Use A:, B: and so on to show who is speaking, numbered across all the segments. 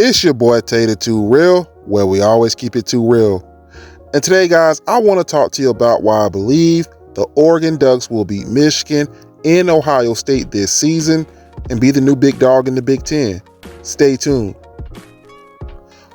A: It's your boy Tater Too Real, where we always keep it too real. And today, guys, I want to talk to you about why I believe the Oregon Ducks will beat Michigan and Ohio State this season and be the new big dog in the Big Ten. Stay tuned.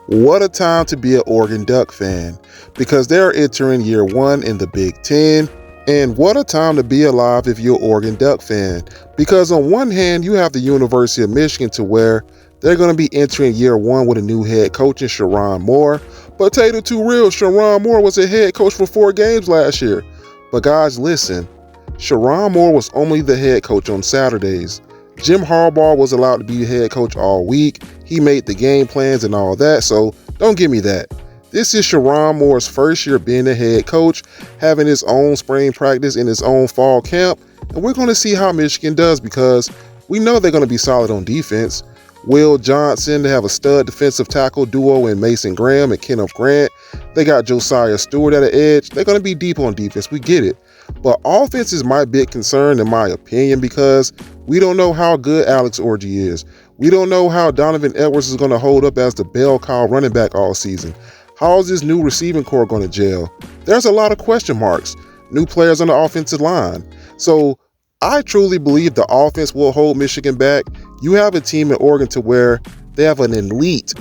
A: What a time to be an Oregon Duck fan, because they're entering year one in the Big Ten. And what a time to be alive if you're an Oregon Duck fan, because on one hand, you have the University of Michigan to where they're going to be entering year one with a new head coach in Sherrone Moore. But Tater Too Real, Sherrone Moore was a head coach for 4 games last year. But guys, listen, Sherrone Moore was only the head coach on Saturdays. Jim Harbaugh was allowed to be the head coach all week. He made the game plans and all that, so don't give me that. This is Sherrone Moore's first year being the head coach, having his own spring practice and his own fall camp, and we're going to see how Michigan does, because we know they're going to be solid on defense. Will Johnson, they have a stud defensive tackle duo in Mason Graham and Kenneth Grant. They got Josiah Stewart at an edge. They're going to be deep on defense. We get it. But offense is my big concern, in my opinion, because we don't know how good Alex Orji is. We don't know how Donovan Edwards is going to hold up as the bell cow running back all season. How is this new receiving core going to gel? There's a lot of question marks. New players on the offensive line. So I truly believe the offense will hold Michigan back. You have a team in Oregon to where they have an elite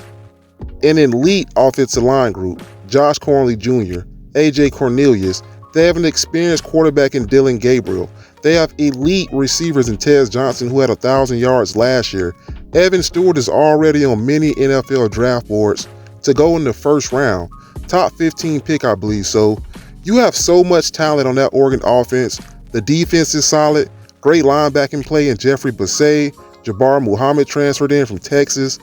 A: offensive line group. Josh Cornley Jr., AJ Cornelius. They have an experienced quarterback in Dylan Gabriel. They have elite receivers in Tez Johnson, who had 1,000 yards last year. Evan Stewart is already on many NFL draft boards to go in the first round. Top 15 pick, I believe. So you have so much talent on that Oregon offense. The defense is solid. Great linebacking play in Jeffrey Bussey. Jabbar Muhammad transferred in from Texas.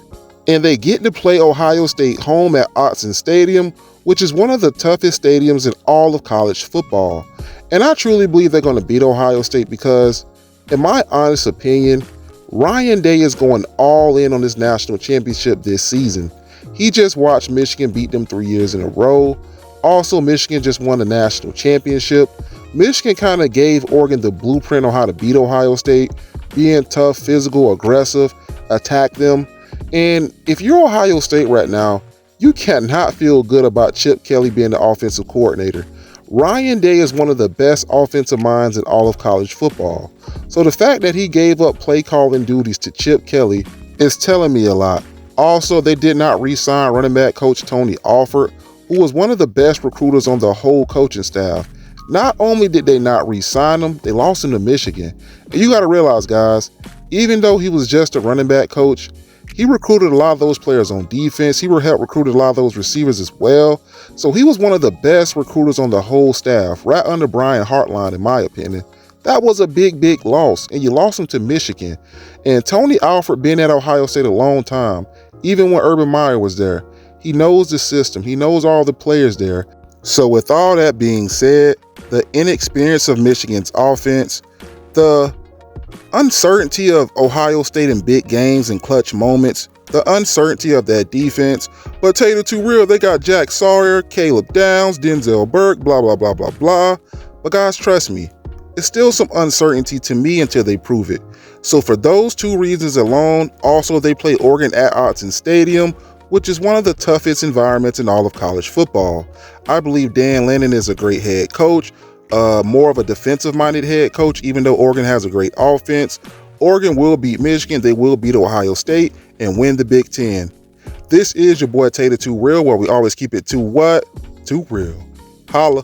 A: And they get to play Ohio State home at Autzen Stadium, which is one of the toughest stadiums in all of college football. And I truly believe they're going to beat Ohio State because, in my honest opinion, Ryan Day is going all in on this national championship this season. He just watched Michigan beat them 3 years in a row. Also, Michigan just won the national championship. Michigan kind of gave Oregon the blueprint on how to beat Ohio State, being tough, physical, aggressive, attack them. And if you're Ohio State right now, you cannot feel good about Chip Kelly being the offensive coordinator. Ryan Day is one of the best offensive minds in all of college football. So the fact that he gave up play calling duties to Chip Kelly is telling me a lot. Also, they did not re-sign running back coach Tony Alford, who was one of the best recruiters on the whole coaching staff. Not only did they not re-sign him, they lost him to Michigan. And you got to realize, guys, even though he was just a running back coach, he recruited a lot of those players on defense. He helped recruit a lot of those receivers as well. So he was one of the best recruiters on the whole staff, right under Brian Hartline, in my opinion. That was a big, big loss, and you lost him to Michigan. And Tony Alford been at Ohio State a long time, even when Urban Meyer was there. He knows the system. He knows all the players there. So with all that being said, the inexperience of Michigan's offense, the uncertainty of Ohio State in big games and clutch moments, the uncertainty of that defense. But Tater Too Real, they got Jack Sawyer, Caleb Downs, Denzel Burke, blah, blah, blah, blah, blah. But guys, trust me, it's still some uncertainty to me until they prove it. So for those 2 reasons alone, also they play Oregon at Autzen Stadium, which is one of the toughest environments in all of college football. I believe Dan Lanning is a great head coach, more of a defensive-minded head coach, even though Oregon has a great offense. Oregon will beat Michigan, they will beat Ohio State, and win the Big Ten. This is your boy Tater Too Real, where we always keep it too what? Too real. Holla.